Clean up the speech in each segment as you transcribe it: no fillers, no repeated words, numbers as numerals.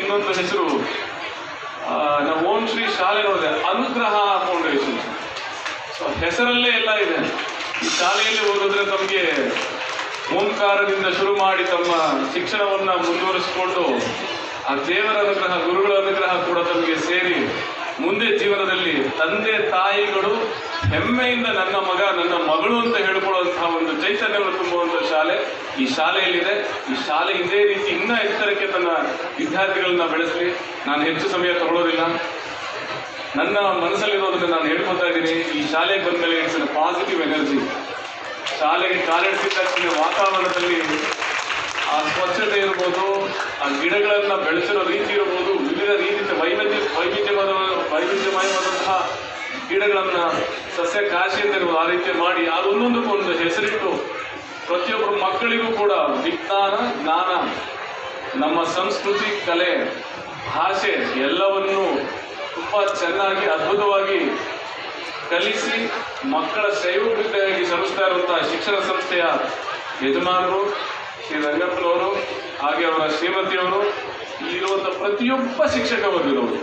ಇನ್ನೊಂದು ಹೆಸರು ನಾವು ಓಂ ಶ್ರೀ ಶಾಲೆ ನೋಡಿದೆ, ಅನುಗ್ರಹ ಫೌಂಡೇಶನ್. ಸೊ ಹೆಸರಲ್ಲೇ ಎಲ್ಲ ಇದೆ. ಈ ಶಾಲೆಯಲ್ಲಿ ಓದಿದ್ರೆ ತಮಗೆ ಓಂಕಾರದಿಂದ ಶುರು ಮಾಡಿ ತಮ್ಮ ಶಿಕ್ಷಣವನ್ನು ಮುಂದುವರಿಸಿಕೊಂಡು ಆ ದೇವರ ಅನುಗ್ರಹ, ಗುರುಗಳ ಅನುಗ್ರಹ ಕೂಡ ತಮಗೆ ಸೇರಿ ಮುಂದೆ ಜೀವನದಲ್ಲಿ ತಂದೆ ತಾಯಿಗಳು ಹೆಮ್ಮೆಯಿಂದ ನನ್ನ ಮಗ ನನ್ನ ಮಗಳು ಅಂತ ಹೇಳಿಕೊಳ್ಳುವಂತಹ ಒಂದು ಚೈತನ್ಯವನ್ನು ತುಂಬುವಂಥ ಶಾಲೆ ಈ ಶಾಲೆಯಲ್ಲಿದೆ. ಈ ಶಾಲೆ ಇದೇ ರೀತಿ ಇನ್ನೂ ಎತ್ತರಕ್ಕೆ ತನ್ನ ವಿದ್ಯಾರ್ಥಿಗಳನ್ನ ಬೆಳೆಸಲಿ. ನಾನು ಹೆಚ್ಚು ಸಮಯ ತಗೊಳ್ಳೋದಿಲ್ಲ. ನನ್ನ ಮನಸ್ಸಲ್ಲಿರೋದನ್ನು ನಾನು ಹೇಳ್ಕೊತಾ ಇದ್ದೀನಿ. ಈ ಶಾಲೆಗೆ ಬಂದ ಮೇಲೆ ಇಟ್ಸ್ ಪಾಸಿಟಿವ್ ಎನರ್ಜಿ. ಶಾಲೆಗೆ ಕಾಲಿಡಿಸಿದ ತಕ್ಷಣ ವಾತಾವರಣದಲ್ಲಿ ಆ ಸ್ವಚ್ಛತೆ ಇರ್ಬೋದು, ಆ ಗಿಡಗಳನ್ನು ಬೆಳೆಸಿರೋ ರೀತಿ ಇರ್ಬೋದು, ವಿವಿಧ ರೀತಿಯ ವೈವಿಧ್ಯಮಯವಾದಂತಹ ಗಿಡಗಳನ್ನು ಸಸ್ಯ ಕಾಶಿ ಅಂತ ಇರ್ಬೋದು, ಆ ರೀತಿ ಮಾಡಿ ಅದೊಂದೊಂದಕ್ಕೂ ಒಂದು ಹೆಸರಿಟ್ಟು ಪ್ರತಿಯೊಬ್ಬರು ಮಕ್ಕಳಿಗೂ ಕೂಡ ವಿಜ್ಞಾನ, ಜ್ಞಾನ, ನಮ್ಮ ಸಂಸ್ಕೃತಿ, ಕಲೆ, ಭಾಷೆ ಎಲ್ಲವನ್ನೂ ತುಂಬ ಚೆನ್ನಾಗಿ ಅದ್ಭುತವಾಗಿ ಕಲಿಸಿ ಮಕ್ಕಳ ಶ್ರೇಯೋಭಿವೃದ್ಧಿಯಾಗಿ ಶ್ರಮಿಸ್ತಾ ಇರುವಂತಹ ಶಿಕ್ಷಣ ಸಂಸ್ಥೆಯ ಯಜಮಾನರು ಶ್ರೀ ರಂಗಪ್ಪನವರು, ಹಾಗೆ ಅವರ ಶ್ರೀಮತಿಯವರು, ಇಲ್ಲಿರುವಂಥ ಪ್ರತಿಯೊಬ್ಬ ಶಿಕ್ಷಕ ವರ್ಗದವರು.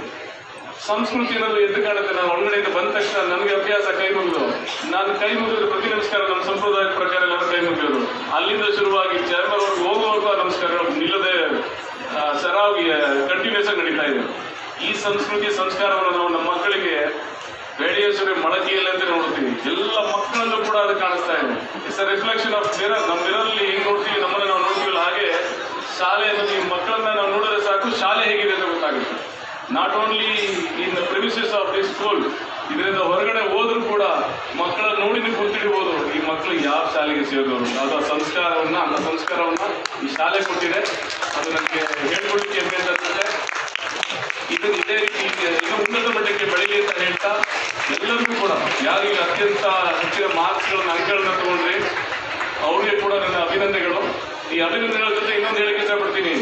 ಸಂಸ್ಕೃತಿ ಅನ್ನೋದು ಎದ್ದು ಕಾಣುತ್ತೆ. ನಾನು ಒಳಗಡೆಯಿಂದ ಬಂದ ತಕ್ಷಣ ನನಗೆ ಅಭ್ಯಾಸ ಕೈ ಮುಗಿದು, ನಾನು ಕೈ ಮುಗಿದ್ರೆ ಪ್ರತಿ ನಮಸ್ಕಾರ ನಮ್ಮ ಸಂಪ್ರದಾಯದ ಪ್ರಕಾರ ಎಲ್ಲರೂ ಕೈ ಮುಗಿಯೋದು. ಅಲ್ಲಿಂದ ಶುರುವಾಗಿ ಚರ್ಮವರೆಗೂ ಹೋಗುವವರೆಗೂ ಆ ನಮಸ್ಕಾರಗಳು ನಿಲ್ಲದೆ ಸರಾಗಿ ಕಂಟಿನ್ಯೂಸ್ ಆಗಿ ನಡೀತಾ ಇದೆ. ಈ ಸಂಸ್ಕೃತಿ ಸಂಸ್ಕಾರವನ್ನು ನಾವು ನಮ್ಮ ಮಕ್ಕಳಿಗೆ ಬೆಳೆಯೋಸರಿ ಮೊಳಕೆಯಲ್ಲಿ ಅಂತ ನೋಡ್ತೀವಿ. ಎಲ್ಲ ಮಕ್ಕಳಲ್ಲೂ ಕೂಡ ಅದು ಕಾಣಿಸ್ತಾ ಇದೆ. It's a reflection of mirror. ನಮ್ಮ ಮಿರರ್ಲಿ ಹೆಂಗೆ ನೋಡ್ತೀವಿ, ನಮ್ಮನ್ನು ನಾವು ನೋಡ್ತೀವಲ್ಲ, ಹಾಗೆ ಶಾಲೆ ಅನ್ನೋದು ಈ ಮಕ್ಕಳನ್ನ ನಾವು ನೋಡಿದ್ರೆ ಸಾಕು ಶಾಲೆ ಹೇಗಿದೆ ಅಂತ ಗೊತ್ತಾಗುತ್ತೆ. Not only in the premises of the school, ಇದರಿಂದ ಹೊರಗಡೆ ಹೋದ್ರೂ ಕೂಡ ಮಕ್ಕಳ ನೋಡಿ ನೀವು ಗುರ್ತಿಡ್ಬೋದು ಈ ಮಕ್ಕಳು ಯಾವ ಶಾಲೆಗೆ ಸೇರಿದವರು. ಅದು ಸಂಸ್ಕಾರವನ್ನು, ಅಂಥ ಸಂಸ್ಕಾರವನ್ನು ಈ ಶಾಲೆ ಕೊಟ್ಟಿದೆ. ಅದು ನನಗೆ ಹೇಳ್ಕೊಡ್ಲಿಕ್ಕೆ ಹೆಮ್ಮೆ ಅನ್ಸುತ್ತೆ. ಇದನ್ನು ಇದೇ ರೀತಿ ಇನ್ನೂ ಉನ್ನತ ಮಟ್ಟಕ್ಕೆ ಬೆಳೀಲಿ ಅಂತ ಹೇಳ್ತಾ, ಎಲ್ಲರಿಗೂ ಕೂಡ ಯಾರಿಗೆ ಅತ್ಯಂತ ಹೆಚ್ಚಿನ ಮಾರ್ಕ್ಸ್ಗಳನ್ನ, ಅಂಕಗಳನ್ನ ತಗೊಂಡ್ರಿ ಅವ್ರಿಗೆ ಕೂಡ ನನ್ನ ಅಭಿನಂದನೆಗಳು. ಈ ಅಭಿನಂದನೆಗಳ ಜೊತೆ ಇನ್ನೊಂದು ಹೇಳಕ್ಕೆ ಇಷ್ಟಪಡ್ತೀನಿ,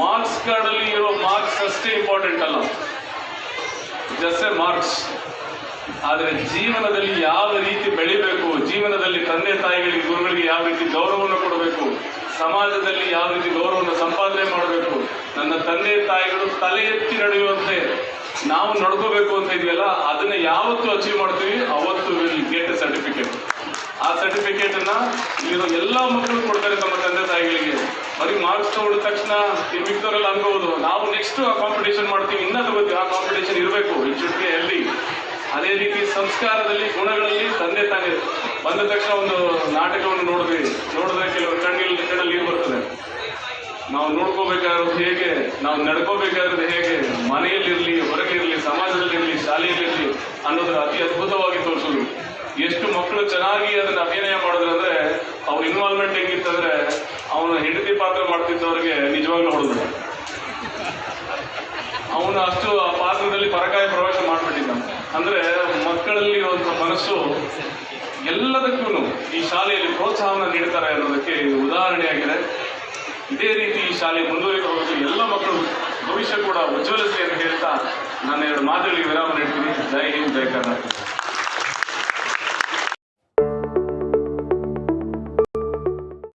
ಮಾರ್ಕ್ಸ್ ಕಾರ್ಡಲ್ಲಿ ಇರೋ ಮಾರ್ಕ್ಸ್ ಅಷ್ಟೇ ಇಂಪಾರ್ಟೆಂಟ್ ಅಲ್ಲ, ಜಸ್ಟ್ ಎ ಮಾರ್ಕ್ಸ್. ಆದರೆ ಜೀವನದಲ್ಲಿ ಯಾವ ರೀತಿ ಬೆಳಿಬೇಕು, ಜೀವನದಲ್ಲಿ ತಂದೆ ತಾಯಿಗಳಿಗೆ, ಗುರುಗಳಿಗೆ ಯಾವ ರೀತಿ ಗೌರವವನ್ನು ಕೊಡಬೇಕು, ಸಮಾಜದಲ್ಲಿ ಯಾವ ರೀತಿ ಗೌರವವನ್ನು ಸಂಪಾದನೆ ಮಾಡಬೇಕು, ನನ್ನ ತಂದೆ ತಾಯಿಗಳು ತಲೆ ಎತ್ತಿ ನಡೆಯುವಂತೆ ನಾವು ನಡ್ಕೋಬೇಕು ಅಂತ ಇದೆಯಲ್ಲ, ಅದನ್ನ ಯಾವತ್ತು ಅಚೀವ್ ಮಾಡ್ತೀವಿ ಅವತ್ತು ವಿಲ್ ಗೆಟ್ ಎ ಸರ್ಟಿಫಿಕೇಟ್. ಆ ಸರ್ಟಿಫಿಕೇಟನ್ನು ಇಲ್ಲಿರೋ ಎಲ್ಲ ಮಕ್ಕಳು ಕೊಡ್ತಾರೆ ತಮ್ಮ ತಂದೆ ತಾಯಿಗಳಿಗೆ. ಬರೀ ಮಾರ್ಕ್ಸ್ ತಗೊಂಡ ತಕ್ಷಣ ಈ ಮಿಕ್ದವರೆಲ್ಲ ಅನ್ಕೋಬೋದು ನಾವು ನೆಕ್ಸ್ಟ್ ಆ ಕಾಂಪಿಟೇಷನ್ ಮಾಡ್ತೀವಿ, ಇನ್ನೂ ತಗೋತೀವಿ. ಆ ಕಾಂಪಿಟೇಷನ್ ಇರಬೇಕು, ಇಟ್ ಶುಡ್ ಬಿ ಹೆಲ್ದಿ. ಅದೇ ರೀತಿ ಸಂಸ್ಕಾರದಲ್ಲಿ, ಗುಣಗಳಲ್ಲಿ ತಂದೆ ತಾಯಿ ಬಂದ ತಕ್ಷಣ ಒಂದು ನಾಟಕವನ್ನು ನೋಡಿದ್ರೆ ಕೆಲವರು ಕಣ್ಣಲ್ಲಿ ನೀರು ಬರ್ತದೆ. ನಾವು ನೋಡ್ಕೋಬೇಕಾಗಿರೋದು ಹೇಗೆ, ನಾವು ನಡ್ಕೋಬೇಕಾಗಿರೋದು ಹೇಗೆ, ಮನೆಯಲ್ಲಿರಲಿ, ಹೊರಗಿರಲಿ, ಸಮಾಜದಲ್ಲಿರಲಿ, ಶಾಲೆಯಲ್ಲಿರಲಿ ಅನ್ನೋದನ್ನ ಅತಿ ಅದ್ಭುತವಾಗಿ ತೋರಿಸೋದು. ಎಷ್ಟು ಮಕ್ಕಳು ಚೆನ್ನಾಗಿ ಅದನ್ನು ಅಭಿನಯ ಮಾಡಿದ್ರಂದ್ರೆ, ಅವ್ರ ಇನ್ವಾಲ್ವ್ಮೆಂಟ್ ಹೆಂಗಿತ್ತಂದ್ರೆ, ಅವನು ಹೆಂಡತಿ ಪಾತ್ರ ಮಾಡ್ತಿದ್ದವ್ರಿಗೆ ನಿಜವಾಗ್ಲೂ ಹೊಡೆದ್ರು. ಅವನು ಅಷ್ಟು ಆ ಪಾತ್ರದಲ್ಲಿ ಪರಕಾಯ ಪ್ರವೇಶ ಮಾಡಿಬಿಟ್ಟಿದ್ದ. ಅಂದರೆ ಮಕ್ಕಳಲ್ಲಿ ಇರುವಂಥ ಮನಸ್ಸು ಎಲ್ಲದಕ್ಕೂ ಈ ಶಾಲೆಯಲ್ಲಿ ಪ್ರೋತ್ಸಾಹವನ್ನು ನೀಡ್ತಾರೆ ಅನ್ನೋದಕ್ಕೆ ಉದಾಹರಣೆಯಾಗಿದೆ. ಇದೇ ರೀತಿ ಈ ಶಾಲೆ ಮುಂದುವರಿದು ಎಲ್ಲ ಮಕ್ಕಳು ಭವಿಷ್ಯ ಕೂಡ ಉಜ್ವಲಿಸಲಿ ಅಂತ ಹೇಳ್ತಾ ನಾನು ಎರಡು ಮಾತುಗಳಿಗೆ ವಿರಾಮ ನೀಡ್ತೀನಿ. ಜೈ ಹಿಂದ್, ಜೈ ಕರ್ನಾಟಕ.